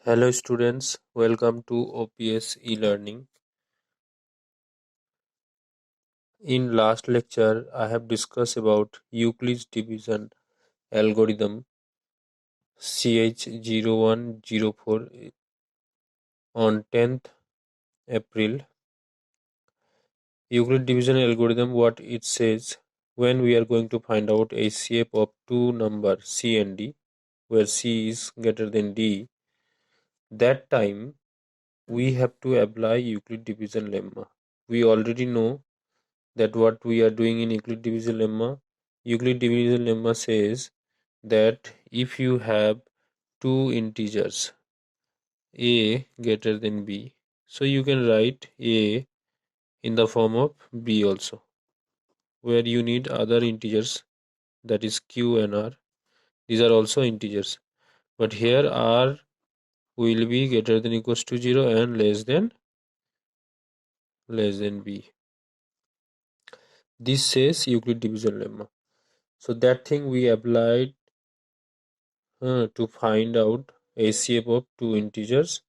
Hello students, welcome to OPS e-learning. In last lecture, I have discussed about Euclid's division algorithm CH0104 on 10th April. Euclid division algorithm, what it says, when we are going to find out a shape of two numbers C and D, where C is greater than D, that time we have to apply Euclid division lemma. We already know that what we are doing in Euclid division lemma. Euclid division lemma says that if you have two integers a greater than b, so you can write a in the form of b also, where you need other integers, that is q and r. These are also integers, but here r will be greater than equals to 0 and less than b. This says Euclid division lemma. So that thing we applied to find out a shape of two integers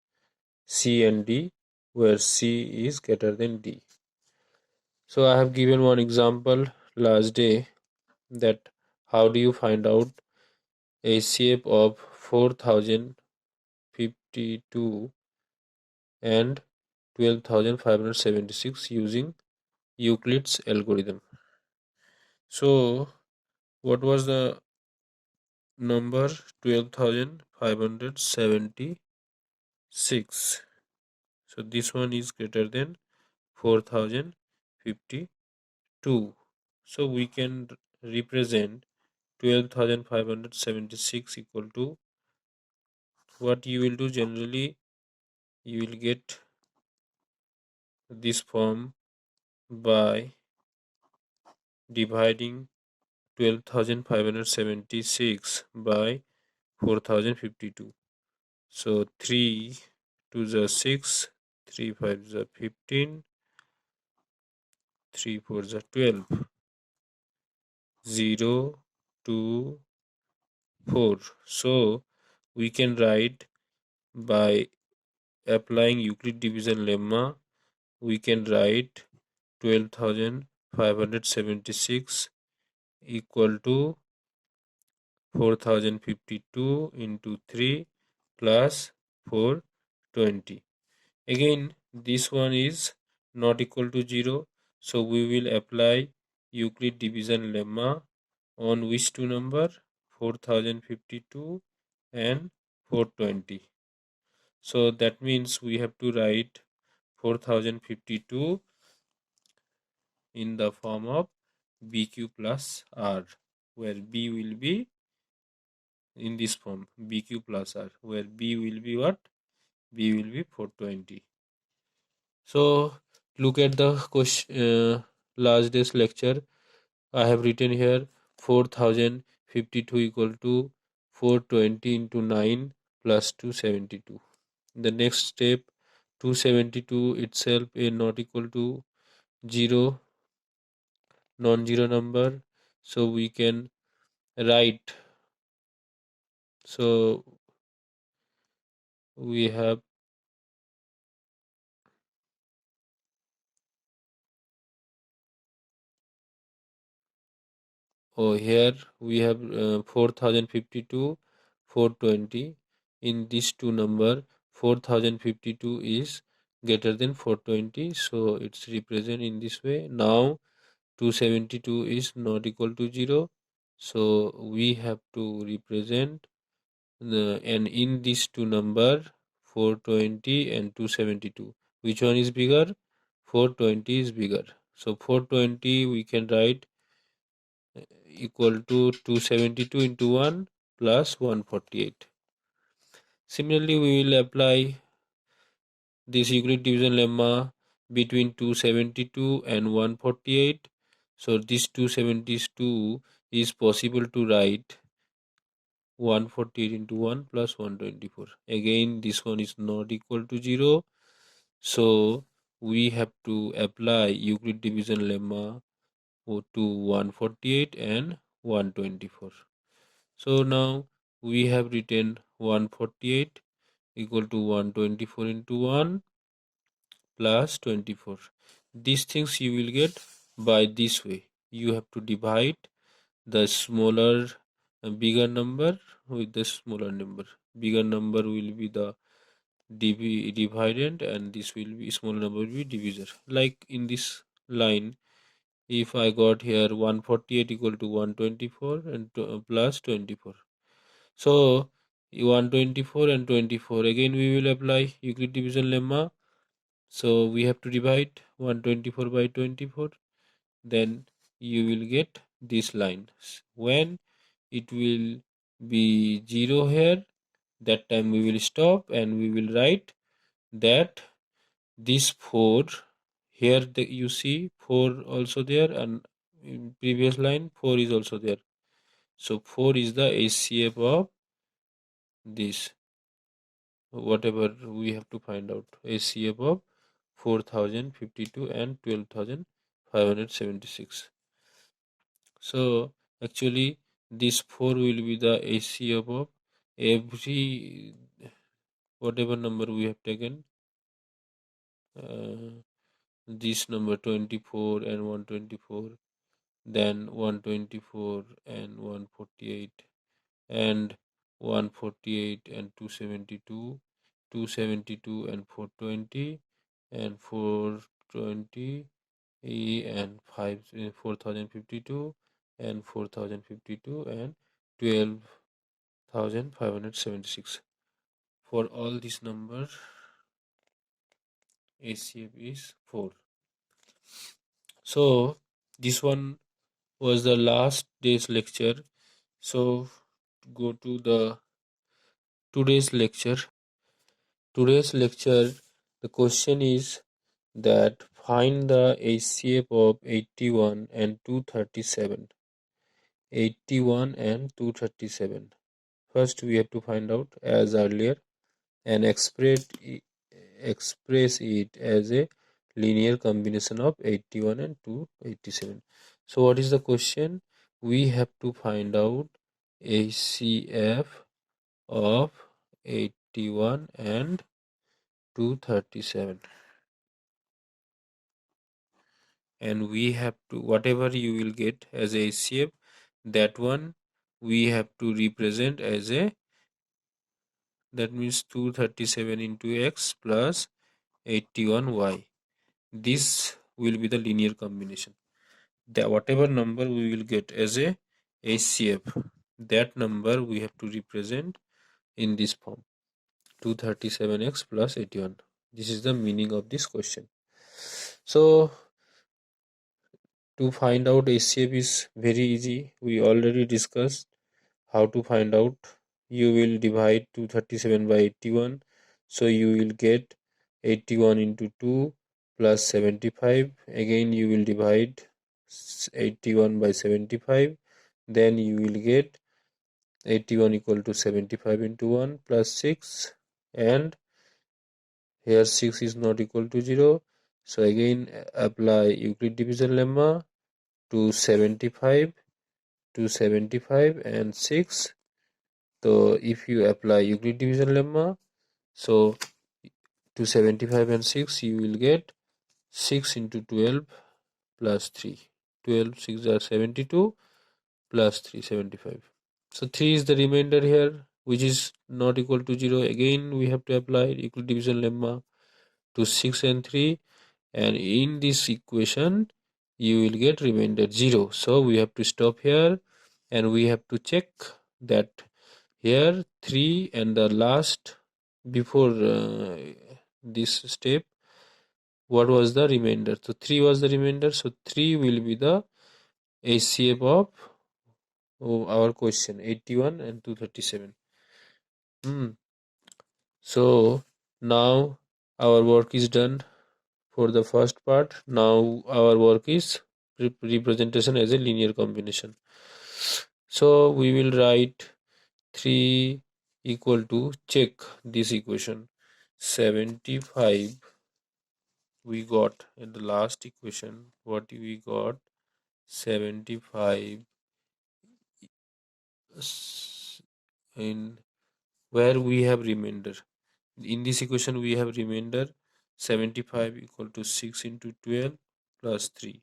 c and d, where c is greater than d. So I have given one example last day, that how do you find out a shape of 4052 and 12576 using Euclid's algorithm. So what was the number? 12576. So this one is greater than 4052. So we can represent 12576 equal to, what you will do generally, you will get this form by dividing 12576 by 4052. So 3 to the 6, 3 5 the 15, 3 4 the 12, 0 2 4. So we can write, by applying Euclid division lemma, we can write 12576 equal to 4052 into 3 plus 420. Again, this one is not equal to 0, so we will apply Euclid division lemma on which two number? 4052 and 420. So that means we have to write 4052 in the form of bq plus r, where b will be in this form, bq plus r, where b will be what? B will be 420. So look at the question, last day's lecture. I have written here 4052 equal to 420 into 9 plus 272. The next step, 272 itself is not equal to 0, non-zero number, so we can write. So we have here we have 4052, 420. In these two number, 4052 is greater than 420, so it's represent in this way. Now 272 is not equal to 0, so we have to represent and in these two number, 420 and 272, which one is bigger? 420 is bigger, so 420 we can write equal to 272 into 1 plus 148. Similarly, we will apply this Euclid division lemma between 272 and 148. So this 272 is possible to write 148 into 1 plus 124. Again, this one is not equal to 0. So we have to apply Euclid division lemma to 148 and 124. So now we have written 148 equal to 124 into 1 plus 24. These things you will get by this way. You have to divide the smaller bigger number with the smaller number. Bigger number will be the dividend and this will be small number will be divisor. Like in this line, if I got here 148 equal to 124 and plus 24. So 124 and 24, again we will apply Euclid division lemma. So we have to divide 124 by 24, then you will get this line. When it will be 0 here, that time we will stop and we will write that this 4 here, you see 4 also there, and in previous line 4 is also there. So 4 is the HCF of this, whatever we have to find out, HCF of 4052 and 12576. So actually this 4 will be the HCF of every whatever number we have taken, this number 24 and 124, then 124 and 148, and 148 and 272, 272 and 420, and 420 and 4052, and 4052 and 12576. For all these numbers, HCF is 4. So this one was the last day's lecture. So go to the today's lecture. Today's lecture, the question is that find the HCF of 81 and 237. 81 and 237. First we have to find out as earlier and express it as a linear combination of 81 and 287. So what is the question? We have to find out HCF of 81 and 237, and we have to, whatever you will get as a HCF, that one we have to represent as a, that means 237 into x plus 81y. This will be the linear combination. That whatever number we will get as a HCF, that number we have to represent in this form, 237x plus 81. This is the meaning of this question. So to find out HCF is very easy. We already discussed how to find out. You will divide 237 by 81. So you will get 81 into 2 plus 75. Again you will divide 81 by 75. Then you will get 81 equal to 75 into 1 plus 6. And here 6 is not equal to 0. So again apply Euclid division lemma to 75 and 6. So if you apply Euclid division lemma, so to 75 and 6 you will get 6 into 12 plus 3. 12 6 are 72 plus 3 75. So 3 is the remainder here, which is not equal to 0. Again we have to apply Euclid division lemma to 6 and 3, and in this equation you will get remainder 0. So we have to stop here and we have to check that here 3 and the last before this step, what was the remainder? So 3 was the remainder, so 3 will be the HCF of our question, 81 and 237. So now our work is done for the first part. Now our work is representation as a linear combination. So we will write 3 equal to, check this equation, 75 we got in the last equation. What we got? 75 in where we have remainder. In this equation we have remainder 75 equal to 6 into 12 plus 3.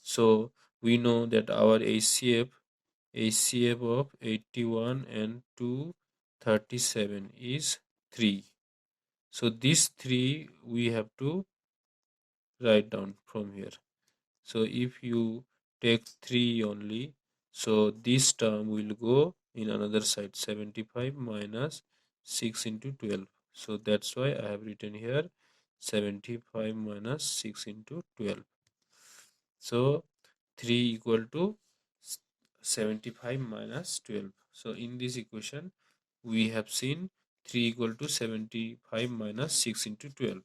So we know that our HCF of 81 and 237 is 3. So this 3 we have to write down from here. So if you take 3 only, so this term will go in another side, 75 minus 6 into 12. So that's why I have written here 75 minus 6 into 12. So 3 equal to 75 minus 12. So in this equation we have seen 3 equal to 75 minus 6 into 12.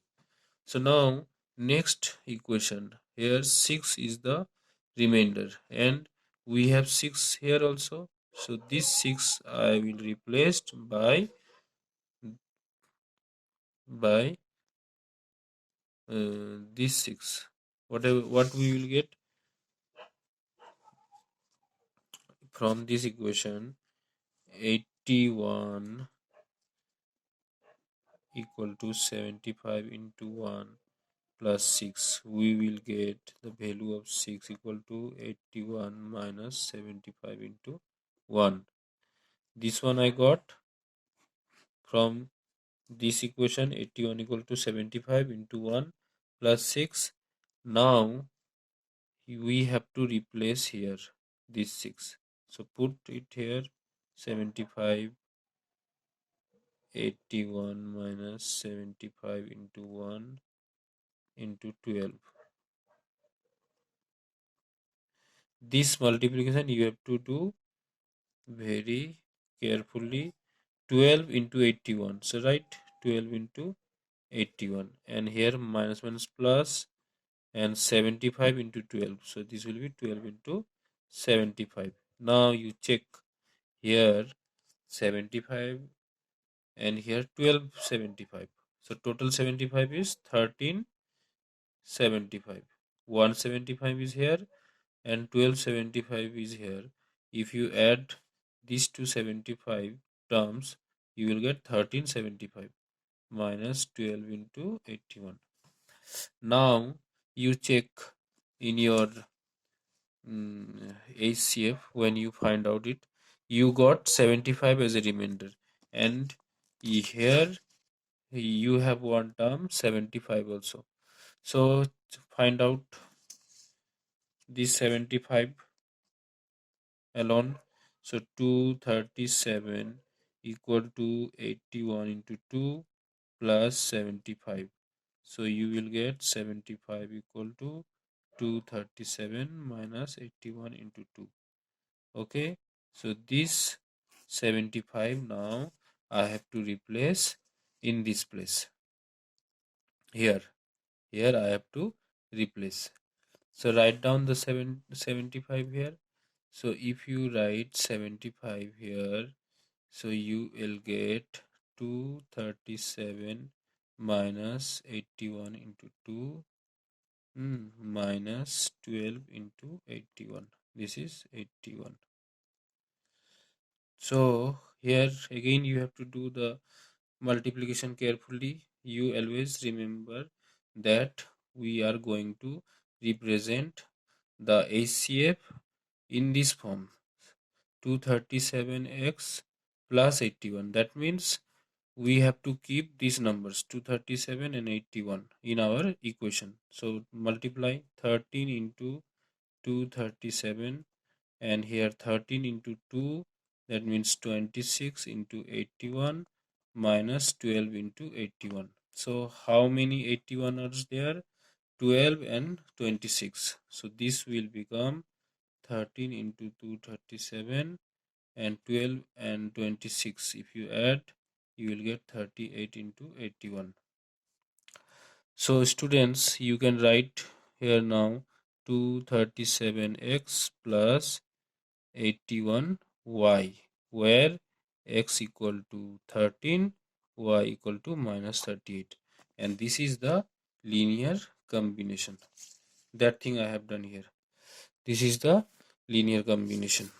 So now next equation, here 6 is the remainder and we have 6 here also. So this 6 I will replace by this 6. What we will get from this equation, 81 equal to 75 into 1 plus 6. We will get the value of 6 equal to 81 minus 75 into 1. This one I got from this equation, 81 equal to 75 into 1 plus 6. Now we have to replace here this 6. So put it here, 75, 81 minus 75 into 1 into 12. This multiplication you have to do very carefully. 12 into 81. So write 12 into 81, and here minus minus plus, and 75 into 12. So this will be 12 into 75. Now you check here 75 and here 1275. So total 75 is 1375. 175 is here and 1275 is here. If you add these two 75 terms, you will get 1375 minus 12 into 81. Now you check in your HCF. When you find out it, you got 75 as a remainder, and here you have one term 75 also. So to find out this 75 alone, so 237 equal to 81 into 2 plus 75. So you will get 75 equal to 237 minus 81 into 2. Okay, so this 75 now I have to replace in this place. Here I have to replace. So write down the 75 here. So if you write 75 here, so you will get 237 minus 81 into 2 minus 12 into 81. This is 81. So here again you have to do the multiplication carefully. You always remember that we are going to represent the HCF in this form, 237x plus 81. That means we have to keep these numbers 237 and 81 in our equation. So multiply 13 into 237, and here 13 into 2, that means 26 into 81 minus 12 into 81. So how many 81 are there? 12 and 26. So this will become 13 into 237, and 12 and 26. If you add, you will get 38 into 81. So students, you can write here now 237x plus 81y, where x equal to 13, y equal to minus 38, and this is the linear combination. That thing I have done here. This is the linear combination.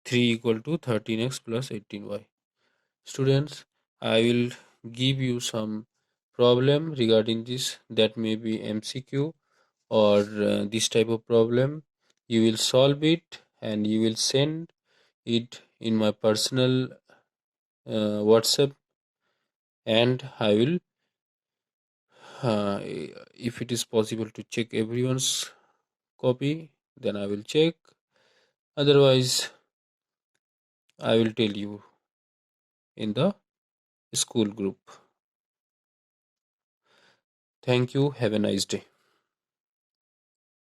3 equal to 13x plus 18y. Students, I will give you some problem regarding this, that may be MCQ or this type of problem. You will solve it and you will send it in my personal WhatsApp, and I will, if it is possible to check everyone's copy, then I will check. Otherwise, I will tell you in the school group. Thank you. Have a nice day.